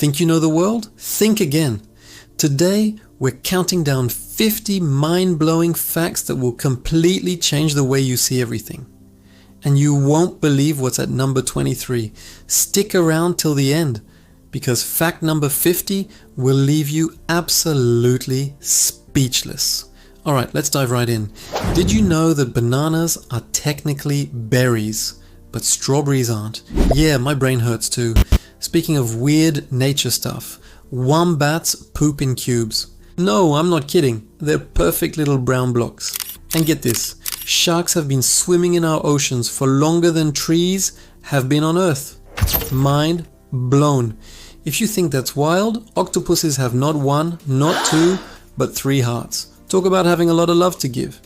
Think you know the world? Think again. Today, we're counting down 50 mind-blowing facts that will completely change the way you see everything. And you won't believe what's at number 23. Stick around till the end, because fact number 50 will leave you absolutely speechless. Alright, let's dive right in. Did you know that bananas are technically berries, but strawberries aren't? Yeah, my brain hurts too. Speaking of weird nature stuff, wombats poop in cubes. No, I'm not kidding. They're perfect little brown blocks. And get this, sharks have been swimming in our oceans for longer than trees have been on Earth. Mind blown. If you think that's wild, octopuses have not one, not two, but 3 hearts. Talk about having a lot of love to give.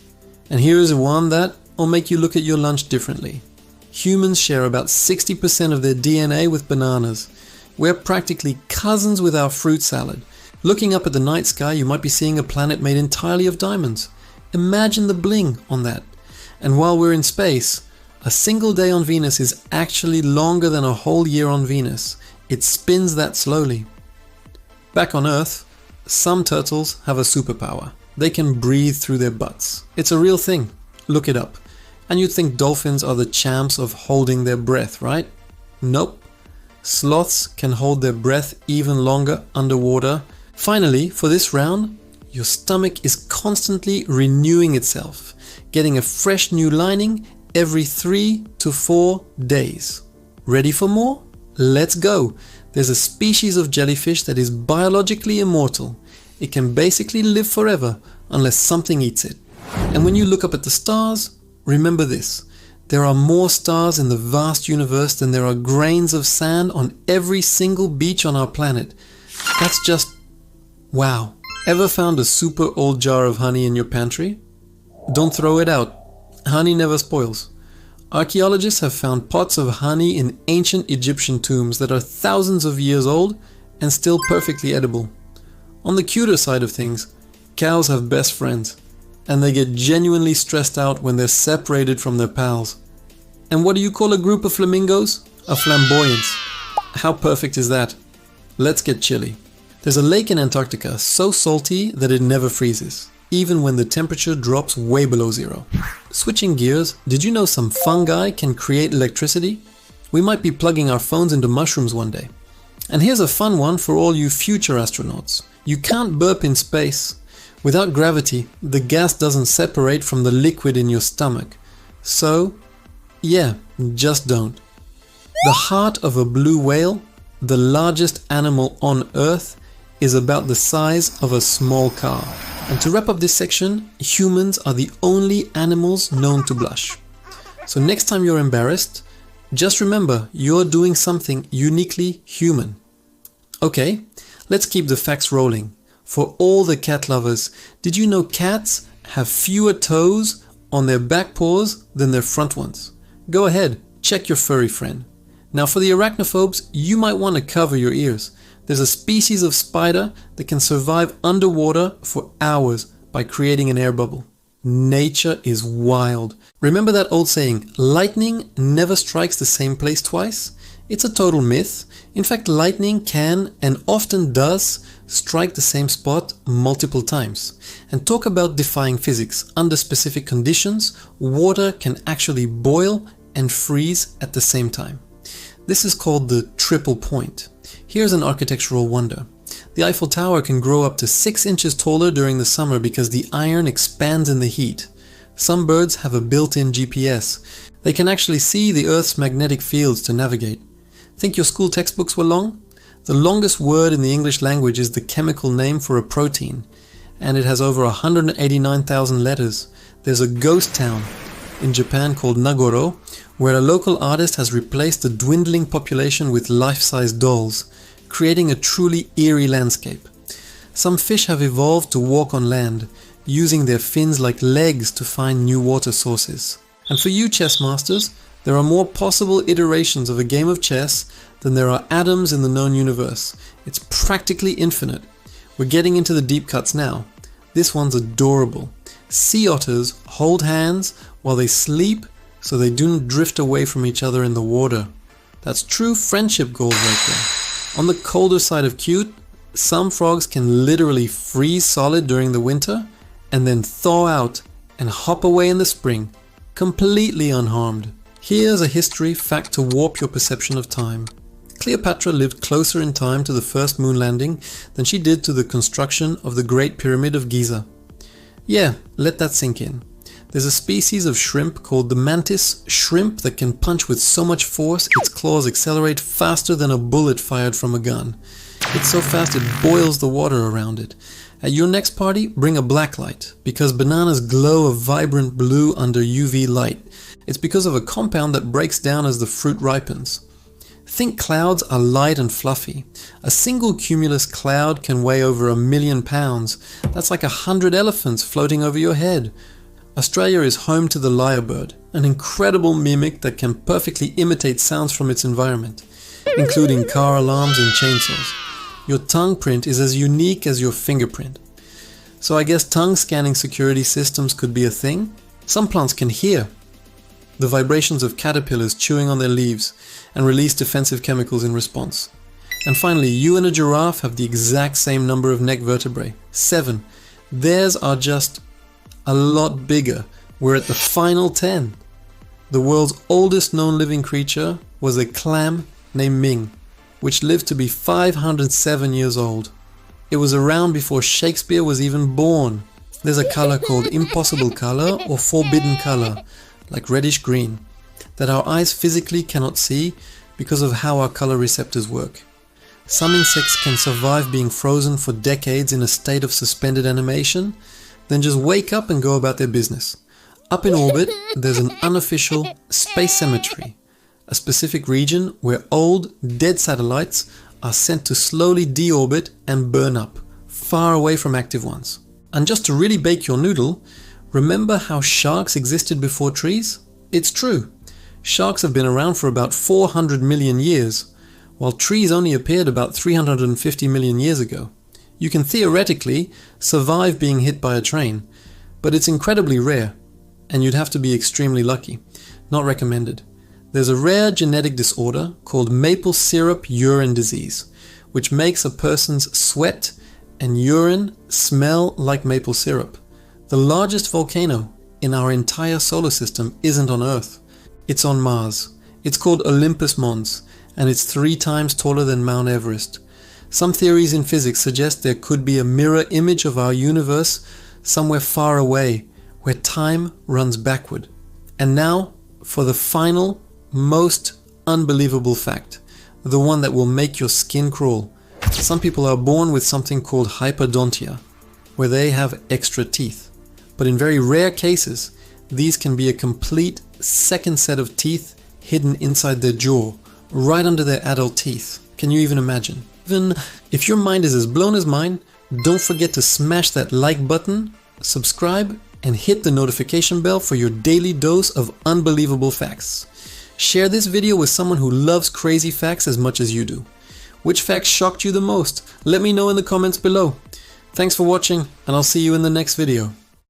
And here is one that will make you look at your lunch differently. Humans share about 60% of their DNA with bananas. We're practically cousins with our fruit salad. Looking up at the night sky, you might be seeing a planet made entirely of diamonds. Imagine the bling on that. And while we're in space, a single day on Venus is actually longer than a whole year on Venus. It spins that slowly. Back on Earth, some turtles have a superpower. They can breathe through their butts. It's a real thing. Look it up. And you'd think dolphins are the champs of holding their breath, right? Nope. Sloths can hold their breath even longer underwater. Finally, for this round, your stomach is constantly renewing itself, getting a fresh new lining every 3 to 4 days. Ready for more? Let's go! There's a species of jellyfish that is biologically immortal. It can basically live forever unless something eats it. And when you look up at the stars, remember this. There are more stars in the vast universe than there are grains of sand on every single beach on our planet. That's just wow. Ever found a super old jar of honey in your pantry? Don't throw it out. Honey never spoils. Archaeologists have found pots of honey in ancient Egyptian tombs that are thousands of years old and still perfectly edible. On the cuter side of things, cows have best friends, and they get genuinely stressed out when they're separated from their pals. And what do you call a group of flamingos? A flamboyance. How perfect is that? Let's get chilly. There's a lake in Antarctica so salty that it never freezes, even when the temperature drops way below zero. Switching gears, did you know some fungi can create electricity? We might be plugging our phones into mushrooms one day. And here's a fun one for all you future astronauts. You can't burp in space. Without gravity, the gas doesn't separate from the liquid in your stomach. So, yeah, just don't. The heart of a blue whale, the largest animal on Earth, is about the size of a small car. And to wrap up this section, humans are the only animals known to blush. So next time you're embarrassed, just remember you're doing something uniquely human. Okay, let's keep the facts rolling. For all the cat lovers, did you know cats have fewer toes on their back paws than their front ones? Go ahead, check your furry friend. Now for the arachnophobes, you might want to cover your ears. There's a species of spider that can survive underwater for hours by creating an air bubble. Nature is wild. Remember that old saying, lightning never strikes the same place twice? It's a total myth. In fact, lightning can and often does strike the same spot multiple times. And talk about defying physics. Under specific conditions, water can actually boil and freeze at the same time. This is called the triple point. Here's an architectural wonder. The Eiffel Tower can grow up to 6 inches taller during the summer because the iron expands in the heat. Some birds have a built-in GPS. They can actually see the Earth's magnetic fields to navigate. Think your school textbooks were long? The longest word in the English language is the chemical name for a protein, and it has over 189,000 letters. There's a ghost town in Japan called Nagoro, where a local artist has replaced the dwindling population with life-size dolls, creating a truly eerie landscape. Some fish have evolved to walk on land, using their fins like legs to find new water sources. And for you chess masters, there are more possible iterations of a game of chess than there are atoms in the known universe. It's practically infinite. We're getting into the deep cuts now. This one's adorable. Sea otters hold hands while they sleep so they don't drift away from each other in the water. That's true friendship goals right there. On the colder side of cute, some frogs can literally freeze solid during the winter and then thaw out and hop away in the spring, completely unharmed. Here's a history fact to warp your perception of time. Cleopatra lived closer in time to the first moon landing than she did to the construction of the Great Pyramid of Giza. Yeah, let that sink in. There's a species of shrimp called the mantis shrimp that can punch with so much force its claws accelerate faster than a bullet fired from a gun. It's so fast it boils the water around it. At your next party, bring a black light, because bananas glow a vibrant blue under UV light. It's because of a compound that breaks down as the fruit ripens. Think clouds are light and fluffy. A single cumulus cloud can weigh over 1 million pounds. That's like 100 elephants floating over your head. Australia is home to the lyrebird, an incredible mimic that can perfectly imitate sounds from its environment, including car alarms and chainsaws. Your tongue print is as unique as your fingerprint. So I guess tongue scanning security systems could be a thing? Some plants can hear the vibrations of caterpillars chewing on their leaves and release defensive chemicals in response. And finally, you and a giraffe have the exact same number of neck vertebrae, 7. Theirs are just a lot bigger. We're at the final 10. The world's oldest known living creature was a clam named Ming, which lived to be 507 years old. It was around before Shakespeare was even born. There's a color called impossible color or forbidden color, like reddish green, that our eyes physically cannot see because of how our color receptors work. Some insects can survive being frozen for decades in a state of suspended animation, then just wake up and go about their business. Up in orbit, there's an unofficial space cemetery, a specific region where old, dead satellites are sent to slowly deorbit and burn up, far away from active ones. And just to really bake your noodle, remember how sharks existed before trees? It's true. Sharks have been around for about 400 million years, while trees only appeared about 350 million years ago. You can theoretically survive being hit by a train, but it's incredibly rare, and you'd have to be extremely lucky. Not recommended. There's a rare genetic disorder called maple syrup urine disease, which makes a person's sweat and urine smell like maple syrup. The largest volcano in our entire solar system isn't on Earth. It's on Mars. It's called Olympus Mons, and it's 3 times taller than Mount Everest. Some theories in physics suggest there could be a mirror image of our universe somewhere far away, where time runs backward. And now, for the final, most unbelievable fact, the one that will make your skin crawl. Some people are born with something called hyperdontia, where they have extra teeth. But in very rare cases, these can be a complete second set of teeth hidden inside their jaw, right under their adult teeth. Can you even imagine? Even if your mind is as blown as mine, don't forget to smash that like button, subscribe, and hit the notification bell for your daily dose of unbelievable facts. Share this video with someone who loves crazy facts as much as you do. Which facts shocked you the most? Let me know in the comments below. Thanks for watching, and I'll see you in the next video.